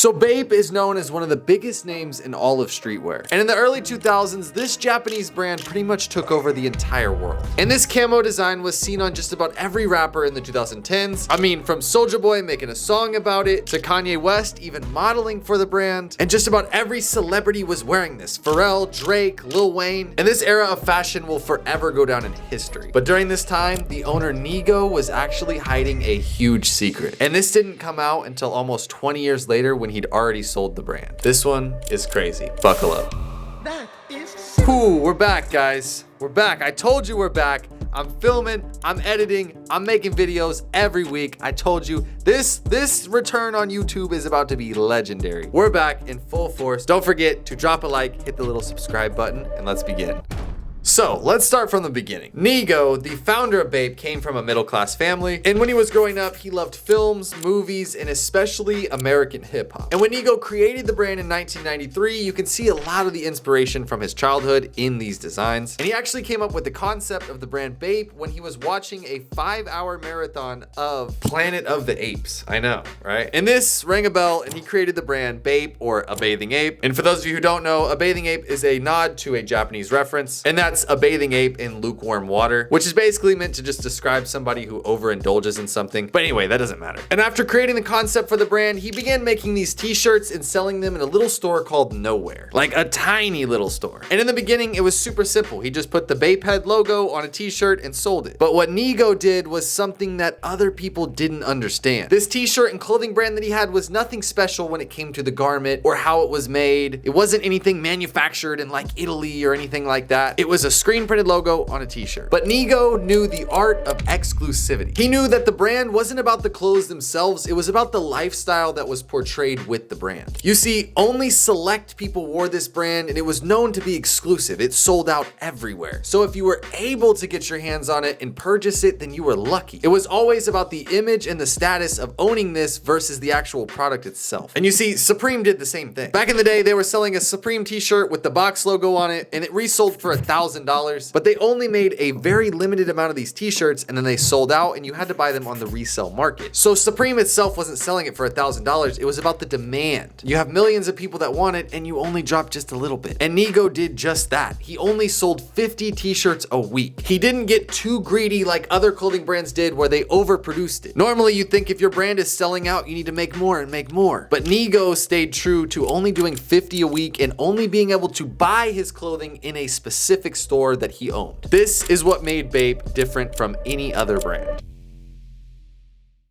So Bape is known as one of the biggest names in all of streetwear. And in the early 2000s, this Japanese brand pretty much took over the entire world. And this camo design was seen on just about every rapper in the 2010s. I mean, from Soulja Boy making a song about it, to Kanye West even modeling for the brand. And just about every celebrity was wearing this. Pharrell, Drake, Lil Wayne. And this era of fashion will forever go down in history. But during this time, the owner Nigo was actually hiding a huge secret. And this didn't come out until almost 20 years later when he'd already sold the brand. This one is crazy. Buckle up. That is Ooh, we're back, guys. We're back. I told you we're back. I'm filming, I'm editing, I'm making videos every week. I told you this return on YouTube is about to be legendary. We're back in full force. Don't forget to drop a like, hit the little subscribe button, and let's begin. So let's start from the beginning. Nigo, the founder of Bape, came from a middle-class family, and when he was growing up, he loved films, movies, and especially American hip-hop. And when Nigo created the brand in 1993, you can see a lot of the inspiration from his childhood in these designs. And he actually came up with the concept of the brand Bape when he was watching a 5-hour marathon of Planet of the Apes. I know, right? And this rang a bell, and he created the brand Bape, or a bathing ape. And for those of you who don't know, a bathing ape is a nod to a Japanese reference, and that's a bathing ape in lukewarm water, which is basically meant to just describe somebody who overindulges in something. But anyway, that doesn't matter. And after creating the concept for the brand, he began making these t-shirts and selling them in a little store called Nowhere, like a tiny little store. And in the beginning, it was super simple. He just put the Bape head logo on a t-shirt and sold it. But what Nigo did was something that other people didn't understand. This t-shirt and clothing brand that he had was nothing special when it came to the garment or how it was made. It wasn't anything manufactured in like Italy or anything like that. It was a screen printed logo on a t-shirt. But Nigo knew the art of exclusivity. He knew that the brand wasn't about the clothes themselves, it was about the lifestyle that was portrayed with the brand. You see, only select people wore this brand, and it was known to be exclusive. It sold out everywhere. So if you were able to get your hands on it and purchase it, then you were lucky. It was always about the image and the status of owning this versus the actual product itself. And you see, Supreme did the same thing. Back in the day, they were selling a Supreme t-shirt with the box logo on it, and it resold for $1,000. But they only made a very limited amount of these t-shirts, and then they sold out, and you had to buy them on the resale market. So Supreme itself wasn't selling it for $1,000. It was about the demand. You have millions of people that want it, and you only drop just a little bit. And Nigo did just that. He only sold 50 t-shirts a week. He didn't get too greedy like other clothing brands did where they overproduced it. Normally, you'd think if your brand is selling out, you need to make more and make more. But Nigo stayed true to only doing 50 a week and only being able to buy his clothing in a specific store that he owned. This is what made Bape different from any other brand.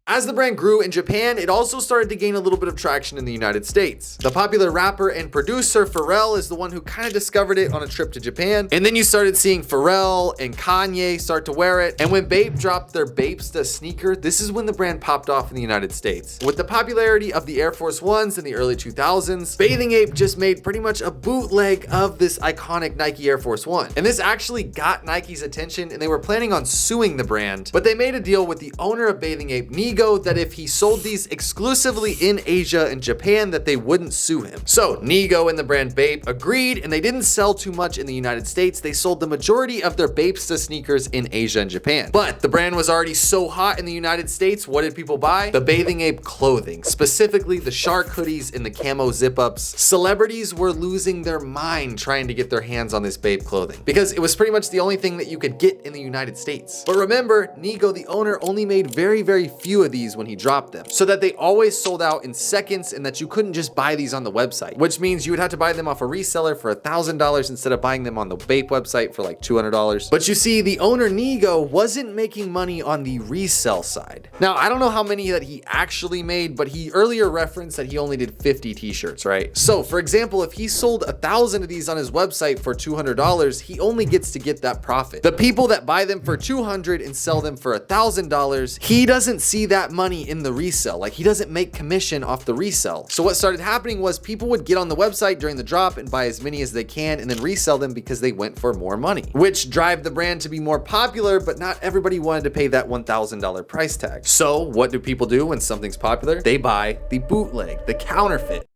As the brand grew in Japan, it also started to gain a little bit of traction in the United States. The popular rapper and producer Pharrell is the one who kind of discovered it on a trip to Japan. And then you started seeing Pharrell and Kanye start to wear it. And when Bape dropped their Bapesta sneaker, this is when the brand popped off in the United States. With the popularity of the Air Force Ones in the early 2000s, Bathing Ape just made pretty much a bootleg of this iconic Nike Air Force One. And this actually got Nike's attention, and they were planning on suing the brand. But they made a deal with the owner of Bathing Ape, Nigo, that if he sold these exclusively in Asia and Japan, that they wouldn't sue him. So Nigo and the brand Bape agreed, and they didn't sell too much in the United States. They sold the majority of their Bapesta sneakers in Asia and Japan. But the brand was already so hot in the United States, what did people buy? The Bathing Ape clothing, specifically the shark hoodies and the camo zip-ups. Celebrities were losing their mind trying to get their hands on this Bape clothing because it was pretty much the only thing that you could get in the United States. But remember, Nigo, the owner, only made very, very few of these when he dropped them, so that they always sold out in seconds and that you couldn't just buy these on the website, which means you would have to buy them off a reseller for $1,000 instead of buying them on the Bape website for like $200. But you see, the owner Nigo wasn't making money on the resell side. Now, I don't know how many that he actually made, but he earlier referenced that he only did 50 t-shirts, right? So for example, if he sold 1,000 of these on his website for $200, he only gets to get that profit. The people that buy them for $200 and sell them for $1,000, he doesn't see that money in the resell. Like, he doesn't make commission off the resell. So what started happening was people would get on the website during the drop and buy as many as they can and then resell them because they went for more money, which drive the brand to be more popular, but not everybody wanted to pay that $1,000 price tag. So what do people do when something's popular? They buy the bootleg, the counterfeit.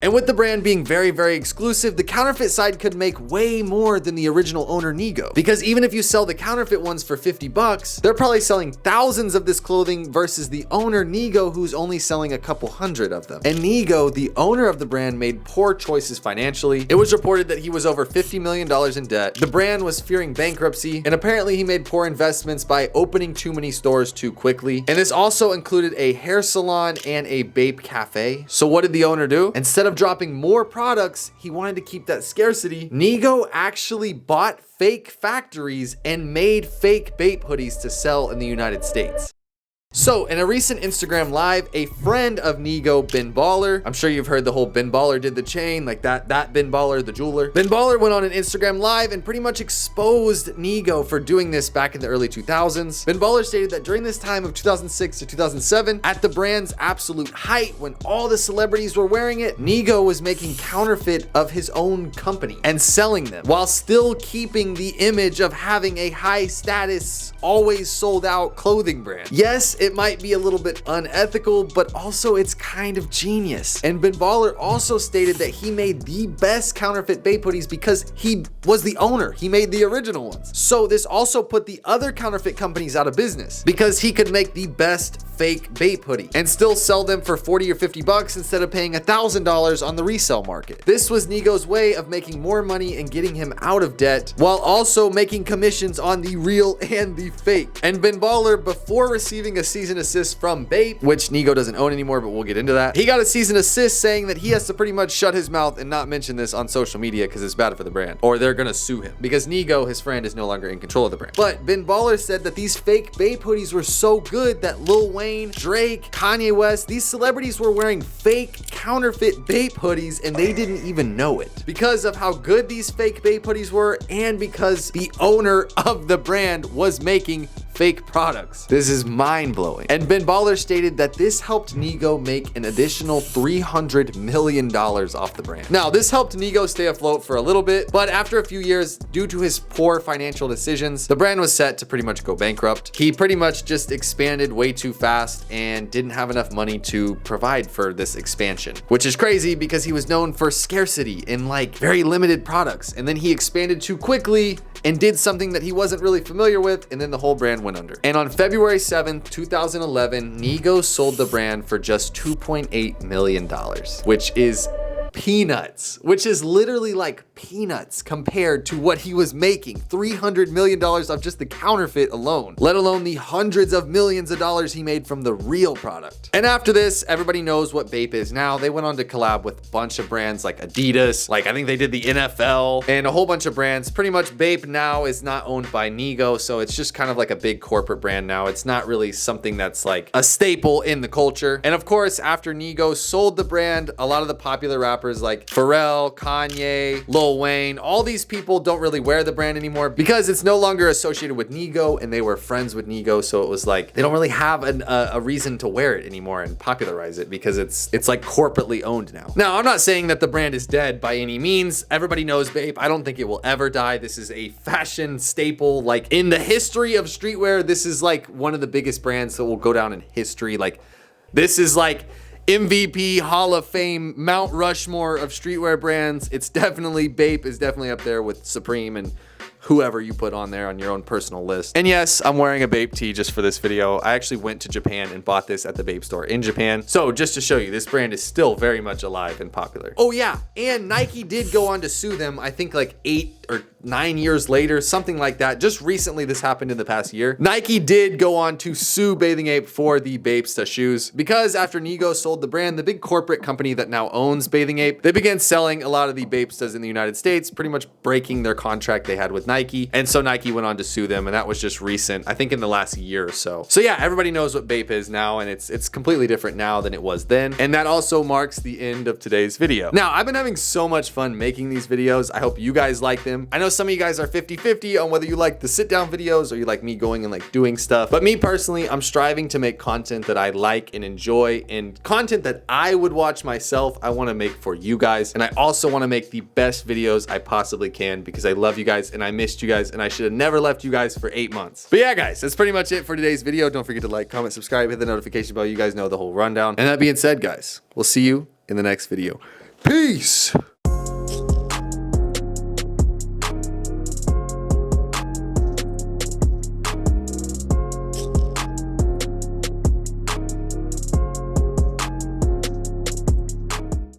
And with the brand being very, very exclusive, the counterfeit side could make way more than the original owner Nigo. Because even if you sell the counterfeit ones for 50 bucks, they're probably selling thousands of this clothing versus the owner Nigo, who's only selling a couple hundred of them. And Nigo, the owner of the brand, made poor choices financially. It was reported that he was over $50 million in debt. The brand was fearing bankruptcy, and apparently he made poor investments by opening too many stores too quickly. And this also included a hair salon and a Bape cafe. So what did the owner do? Instead of dropping more products, he wanted to keep that scarcity. Nigo actually bought fake factories and made fake Bape hoodies to sell in the United States. So in a recent Instagram live, a friend of Nigo, Ben Baller, I'm sure you've heard the whole Ben Baller did the chain, like that Ben Baller, the jeweler. Ben Baller went on an Instagram live and pretty much exposed Nigo for doing this back in the early 2000s. Ben Baller stated that during this time of 2006 to 2007, at the brand's absolute height, when all the celebrities were wearing it, Nigo was making counterfeit of his own company and selling them while still keeping the image of having a high status, always sold out clothing brand. Yes, it might be a little bit unethical, but also it's kind of genius. And Ben Baller also stated that he made the best counterfeit Bape hoodies because he was the owner. He made the original ones. So this also put the other counterfeit companies out of business because he could make the best fake Bape hoodie and still sell them for 40 or 50 bucks instead of paying $1,000 on the resale market. This was Nigo's way of making more money and getting him out of debt while also making commissions on the real and the fake. And Ben Baller, before receiving a cease and assist from Bape, which Nigo doesn't own anymore, but we'll get into that, he got a cease and assist saying that he has to pretty much shut his mouth and not mention this on social media because it's bad for the brand, or they're gonna sue him because Nigo, his friend, is no longer in control of the brand. But Ben Baller said that these fake Bape hoodies were so good that Lil Wayne, Drake, Kanye West, these celebrities were wearing fake counterfeit Bape hoodies and they didn't even know it because of how good these fake Bape hoodies were and because the owner of the brand was making fake products. This is mind-blowing. And Ben Baller stated that this helped Nigo make an additional $300 million off the brand. Now, this helped Nigo stay afloat for a little bit, but after a few years, due to his poor financial decisions, the brand was set to pretty much go bankrupt. He pretty much just expanded way too fast and didn't have enough money to provide for this expansion, which is crazy because he was known for scarcity in like very limited products. And then he expanded too quickly and did something that he wasn't really familiar with, and then the whole brand went under. And on February 7th, 2011, Nigo sold the brand for just $2.8 million, which is peanuts, which is literally like peanuts compared to what he was making. $300 million off just the counterfeit alone, let alone the hundreds of millions of dollars he made from the real product. And after this, everybody knows what Bape is now. They went on to collab with a bunch of brands like Adidas, like I think they did the NFL and a whole bunch of brands. Pretty much Bape now is not owned by Nigo, so it's just kind of like a big corporate brand now. It's not really something that's like a staple in the culture. And of course, after Nigo sold the brand, a lot of the popular rappers like Pharrell, Kanye, Lil Wayne, all these people don't really wear the brand anymore because it's no longer associated with Nigo and they were friends with Nigo. So it was like, they don't really have a reason to wear it anymore and popularize it because it's like corporately owned now. Now, I'm not saying that the brand is dead by any means. Everybody knows Bape. I don't think it will ever die. This is a fashion staple. Like in the history of streetwear, this is like one of the biggest brands that will go down in history. Like this is like MVP, Hall of Fame, Mount Rushmore of streetwear brands. It's definitely, Bape is definitely up there with Supreme and whoever you put on there on your own personal list. And yes, I'm wearing a Bape tee just for this video. I actually went to Japan and bought this at the Bape store in Japan. So just to show you, this brand is still very much alive and popular. Oh yeah, and Nike did go on to sue them, I think like 8 or 9 years later, something like that. Just recently, this happened in the past year. Nike did go on to sue Bathing Ape for the Bapesta shoes because after Nigo sold the brand, the big corporate company that now owns Bathing Ape, they began selling a lot of the Bapestas in the United States, pretty much breaking their contract they had with Nike. And so Nike went on to sue them, and that was just recent, I think in the last year or so. So yeah, everybody knows what Bape is now, and it's completely different now than it was then. And that also marks the end of today's video. Now, I've been having so much fun making these videos. I hope you guys like them. I know some of you guys are 50-50 on whether you like the sit down videos or you like me going and like doing stuff. But me personally, I'm striving to make content that I like and enjoy, and content that I would watch myself, I want to make for you guys. And I also want to make the best videos I possibly can because I love you guys and I missed you guys and I should have never left you guys for 8 months. But yeah, guys, that's pretty much it for today's video. Don't forget to like, comment, subscribe, hit the notification bell. You guys know the whole rundown. And that being said, guys, we'll see you in the next video. Peace.